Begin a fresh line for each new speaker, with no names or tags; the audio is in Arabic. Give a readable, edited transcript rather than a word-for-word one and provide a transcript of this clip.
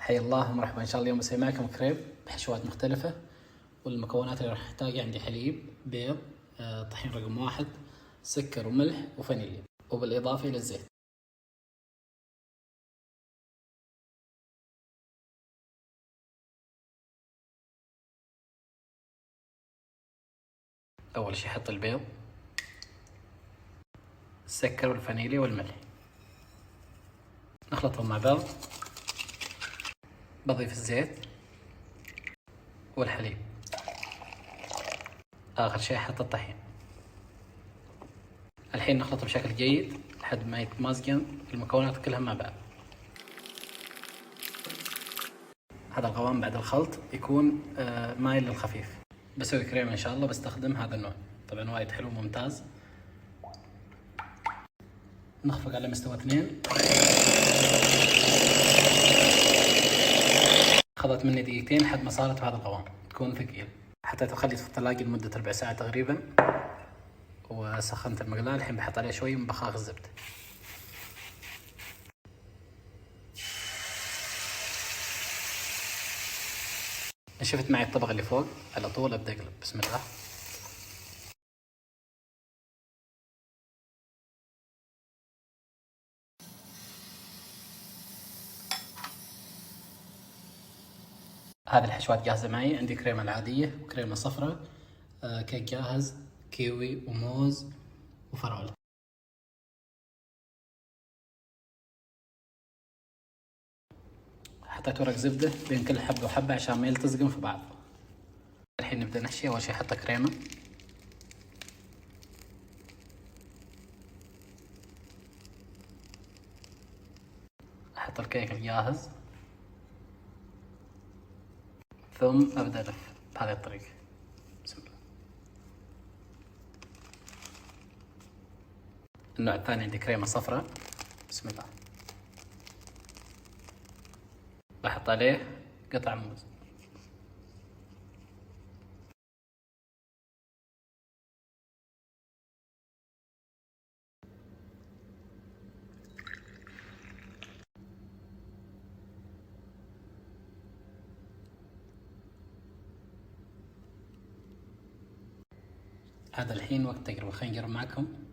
حيا الله، مرحبا. ان شاء الله اليوم بسوي معكم كريب بحشوات مختلفة. والمكونات اللي راح احتاجها عندي حليب، بيض، طحين رقم 1، سكر وملح وفانيليا، وبالإضافة إلى الزيت. أول شي أحط البيض، السكر والفانيليا والملح، نخلطهم مع بعض. بضيف الزيت والحليب. آخر شي أحط الطحين. الحين نخلط بشكل جيد لحد ما يتمازجن المكونات كلها مع بعض. هذا القوام بعد الخلط يكون مايل للخفيف. بسوي كريمة إن شاء الله بستخدم هذا النوع، طبعا وايد حلو ممتاز. نخفق على مستوى 2. أخذت مني دقيقتين لحد ما صارت بهذا القوام، تكون ثقيل. حطيت الخليط في الثلاجة لمدة ربع ساعة تقريبا، وسخنت المقلاة. الحين بحط عليه شوي من بخاخ الزبدة. نشفت معي الطبقة اللي فوق، على طول أبدأ أقلب. بسم الله. هذه الحشوات جاهزة معي. عندي كريمة العادية وكريمة صفراء، كيك جاهز، كيوي وموز وفراولة. حطيت ورق زبدة بين كل حبة وحبة عشان ما يلتصقون في بعض. الحين نبدأ نحشي. أول شي أحط كريمة، أحط الكيك الجاهز، ثم أبدأ ألف بهذه الطريقة. بسم الله. النوع الثاني عندي كريمة صفراء. بسم الله. بحط عليه قطع موز. هذا الحين وقت تقرب. خلينا نجرب معكم.